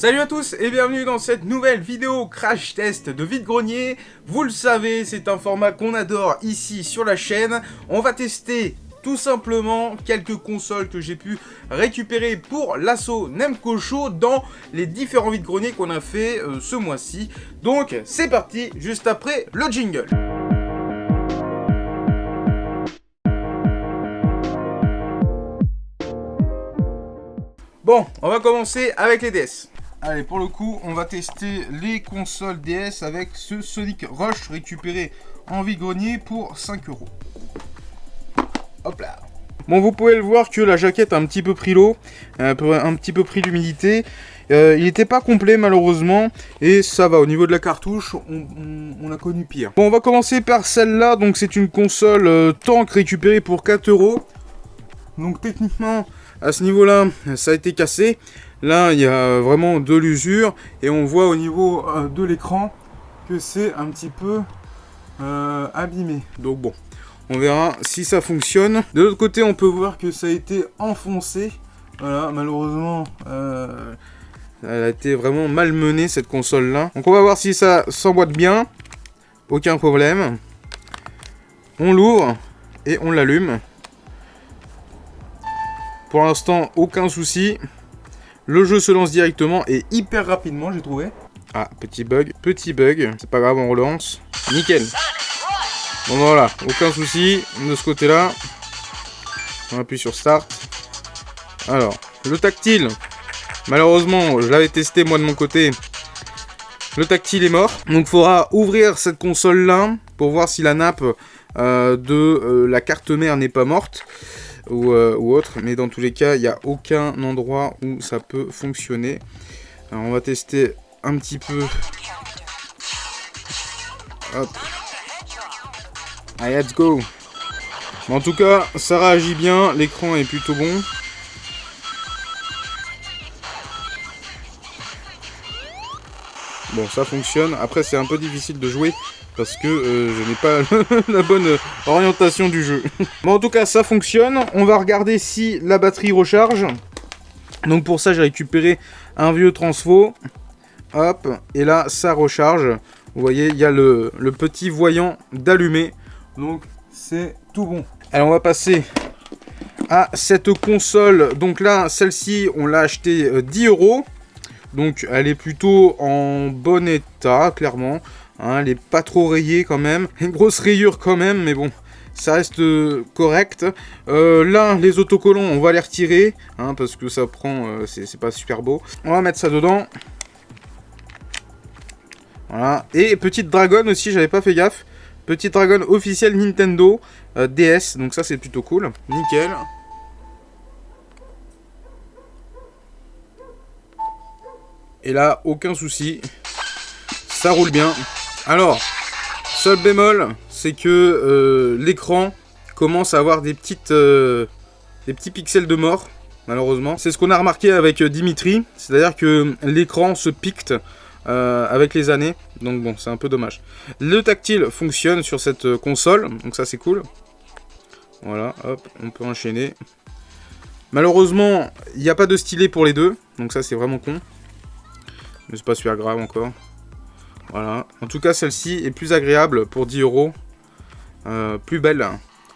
Salut à tous et bienvenue dans cette nouvelle vidéo crash test de vide-grenier. Vous le savez, c'est un format qu'on adore ici sur la chaîne. On va tester tout simplement quelques consoles que j'ai pu récupérer pour l'assaut Nemco Show dans les différents vide-greniers qu'on a fait ce mois-ci. Donc c'est parti, juste après le jingle. Bon, on va commencer avec les DS. Allez, pour le coup, on va tester les consoles DS avec ce Sonic Rush récupéré en vide-grenier pour 5 €. Hop là. Bon, vous pouvez le voir que la jaquette a un petit peu pris l'eau, un petit peu pris l'humidité. Il n'était pas complet malheureusement, et ça va, au niveau de la cartouche, on a connu pire. Bon, on va commencer par celle-là, donc c'est une console tank récupérée pour 4 €. Donc techniquement, à ce niveau-là, ça a été cassé. Là, il y a vraiment de l'usure et on voit au niveau de l'écran que c'est un petit peu abîmé. Donc bon, on verra si ça fonctionne. De l'autre côté, on peut voir que ça a été enfoncé. Voilà, malheureusement, elle a été vraiment malmenée cette console-là. Donc on va voir si ça s'emboîte bien. Aucun problème. On l'ouvre et on l'allume. Pour l'instant, aucun souci. Le jeu se lance directement et hyper rapidement, j'ai trouvé. Ah, petit bug. C'est pas grave, on relance. Nickel. Bon, voilà, aucun souci de ce côté-là. On appuie sur Start. Alors, le tactile. Malheureusement, je l'avais testé moi de mon côté. Le tactile est mort. Donc, il faudra ouvrir cette console-là pour voir si la nappe de la carte mère n'est pas morte. Ou autre, mais dans tous les cas, il n'y a aucun endroit où ça peut fonctionner. Alors, on va tester un petit peu. Hop. Allez, let's go. Bon, en tout cas, ça réagit bien, l'écran est plutôt bon. Bon, ça fonctionne. Après, c'est un peu difficile de jouer parce que je n'ai pas la bonne orientation du jeu. Bon, en tout cas, ça fonctionne. On va regarder si la batterie recharge. Donc pour ça, j'ai récupéré un vieux transfo. Hop, et là, ça recharge. Vous voyez, il y a le petit voyant d'allumé. Donc, c'est tout bon. Alors, on va passer à cette console. Donc là, celle-ci, on l'a achetée 10 €. Donc elle est plutôt en bon état, clairement. Hein, elle n'est pas trop rayée quand même. Une grosse rayure quand même, mais bon, ça reste correct. Là, les autocollants, on va les retirer, hein, parce que ça prend, c'est pas super beau. On va mettre ça dedans. Voilà. Et petite dragon aussi, j'avais pas fait gaffe. Petite dragon officielle Nintendo DS, donc ça c'est plutôt cool. Nickel. Et là, aucun souci. Ça roule bien. Alors, seul bémol, c'est que l'écran commence à avoir des petits pixels de mort, malheureusement. C'est ce qu'on a remarqué avec Dimitri. C'est-à-dire que l'écran se picte avec les années. Donc bon, c'est un peu dommage. Le tactile fonctionne sur cette console. Donc ça, c'est cool. Voilà, hop, on peut enchaîner. Malheureusement, il n'y a pas de stylet pour les deux. Donc ça, c'est vraiment con. Mais c'est pas super grave encore. Voilà. En tout cas, celle-ci est plus agréable pour 10 €. Plus belle.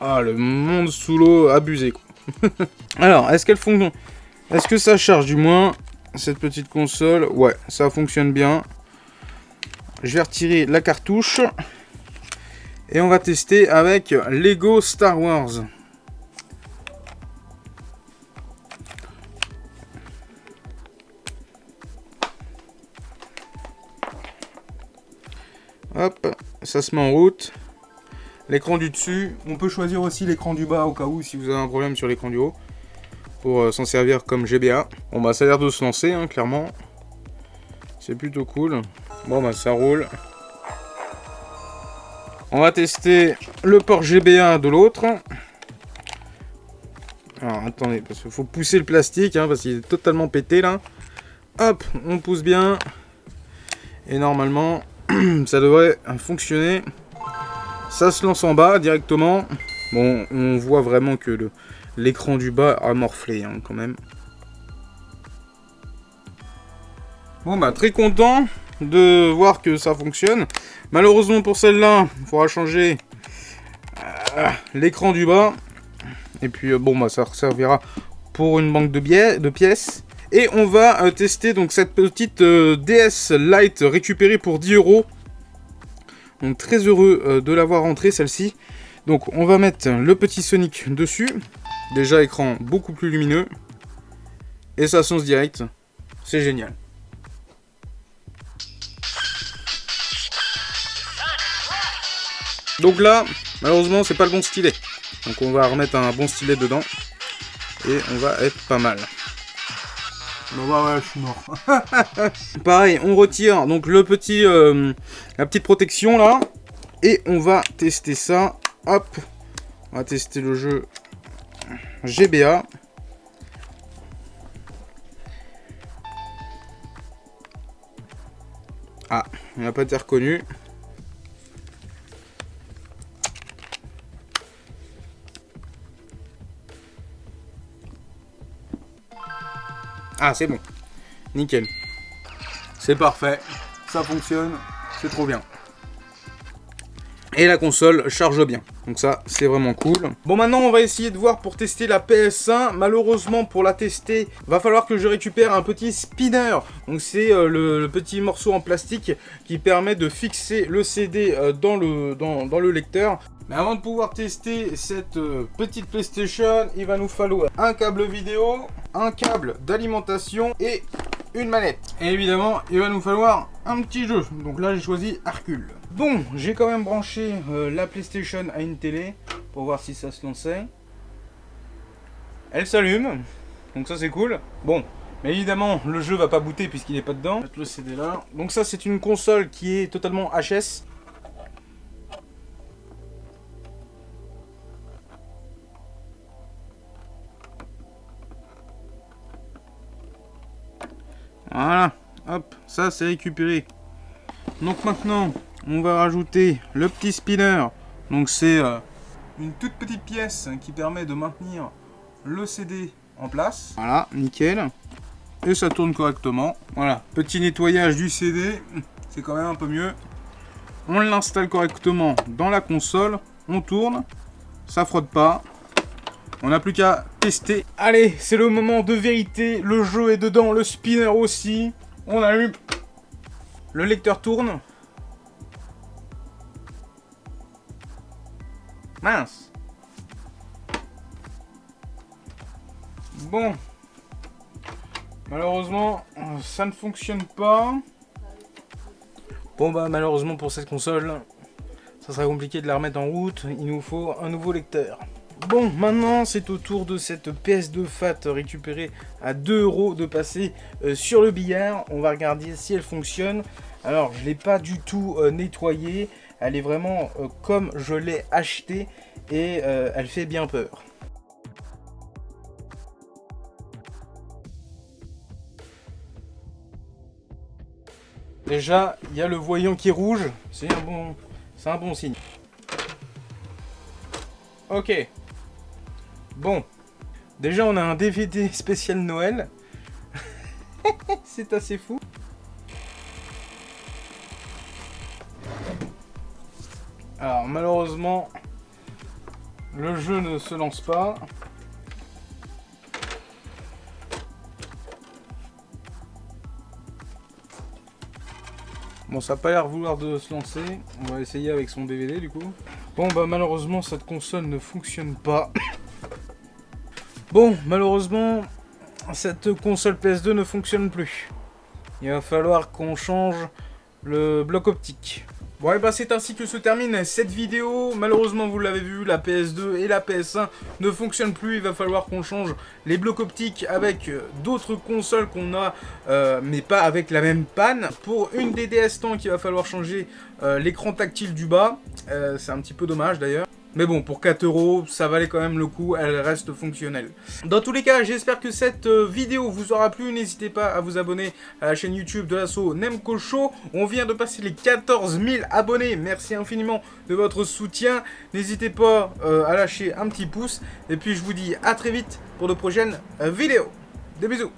Ah, le monde sous l'eau abusé, quoi. Alors, est-ce qu'elle fonctionne? Est-ce que ça charge du moins, cette petite console? Ouais, ça fonctionne bien. Je vais retirer la cartouche. Et on va tester avec Lego Star Wars. Hop, ça se met en route. L'écran du dessus, on peut choisir aussi l'écran du bas au cas où si vous avez un problème sur l'écran du haut. Pour s'en servir comme GBA. Bon bah ça a l'air de se lancer, hein, clairement. C'est plutôt cool. Bon bah ça roule. On va tester le port GBA de l'autre. Alors attendez, parce qu'il faut pousser le plastique, hein, parce qu'il est totalement pété là. Hop, on pousse bien. Et normalement... ça devrait fonctionner. Ça se lance en bas directement. Bon, on voit vraiment que l'écran du bas a morflé, hein, quand même. Bon bah très content de voir que ça fonctionne. Malheureusement pour celle-là, il faudra changer l'écran du bas. Et puis bon bah ça servira pour une banque de pièces. Et on va tester donc cette petite DS Lite récupérée pour 10 €. Donc très heureux de l'avoir rentrée celle-ci. Donc on va mettre le petit Sonic dessus. Déjà écran beaucoup plus lumineux. Et ça sonne direct. C'est génial. Donc là, malheureusement, c'est pas le bon stylet. Donc on va remettre un bon stylet dedans. Et on va être pas mal. Bon bah ouais, je suis mort. Pareil, on retire donc le petit, la petite protection là. Et on va tester ça. Hop. On va tester le jeu GBA. Ah, il n'a pas été reconnu. Ah, c'est bon. Nickel. C'est parfait. Ça fonctionne. C'est trop bien. Et la console charge bien. Donc ça, c'est vraiment cool. Bon, maintenant, on va essayer de voir pour tester la PS1. Malheureusement, pour la tester, va falloir que je récupère un petit spinner. Donc c'est le petit morceau en plastique qui permet de fixer le CD dans le lecteur. Mais avant de pouvoir tester cette petite PlayStation, il va nous falloir un câble vidéo, un câble d'alimentation et une manette. Et évidemment, il va nous falloir un petit jeu. Donc là, j'ai choisi Hercule. Bon, j'ai quand même branché la PlayStation à une télé pour voir si ça se lançait. Elle s'allume, donc ça c'est cool. Bon, mais évidemment, le jeu va pas booter puisqu'il n'est pas dedans. Je vais mettre le CD là. Donc ça, c'est une console qui est totalement HS. Voilà, hop, ça c'est récupéré. Donc maintenant, on va rajouter le petit spinner. Donc c'est une toute petite pièce qui permet de maintenir le CD en place. Voilà, nickel. Et ça tourne correctement. Voilà, petit nettoyage du CD, c'est quand même un peu mieux. On l'installe correctement dans la console, on tourne, ça frotte pas. On n'a plus qu'à tester. Allez, c'est le moment de vérité. Le jeu est dedans, le spinner aussi. On allume. Le lecteur tourne. Mince. Bon. Malheureusement, ça ne fonctionne pas. Bon bah malheureusement pour cette console, ça sera compliqué de la remettre en route. Il nous faut un nouveau lecteur. Bon, maintenant c'est au tour de cette PS2 Fat récupérée à 2 € de passer sur le billard. On va regarder si elle fonctionne. Alors, je ne l'ai pas du tout nettoyée. Elle est vraiment comme je l'ai achetée et elle fait bien peur. Déjà, il y a le voyant qui est rouge. C'est un bon signe. Ok. Bon, déjà on a un DVD spécial Noël. C'est assez fou. Alors malheureusement, le jeu ne se lance pas. Bon, ça n'a pas l'air vouloir de se lancer. On va essayer avec son DVD du coup. Bon bah malheureusement cette console ne fonctionne pas. Bon, malheureusement, cette console PS2 ne fonctionne plus. Il va falloir qu'on change le bloc optique. Bon, et bah c'est ainsi que se termine cette vidéo. Malheureusement, vous l'avez vu, la PS2 et la PS1 ne fonctionnent plus. Il va falloir qu'on change les blocs optiques avec d'autres consoles qu'on a, mais pas avec la même panne. Pour une des DS Tank, il va falloir changer l'écran tactile du bas. C'est un petit peu dommage d'ailleurs. Mais bon, pour 4 €, ça valait quand même le coup, elle reste fonctionnelle. Dans tous les cas, j'espère que cette vidéo vous aura plu. N'hésitez pas à vous abonner à la chaîne YouTube de l'assaut Nemco Show. On vient de passer les 14 000 abonnés. Merci infiniment de votre soutien. N'hésitez pas à lâcher un petit pouce. Et puis je vous dis à très vite pour de prochaines vidéos. Des bisous.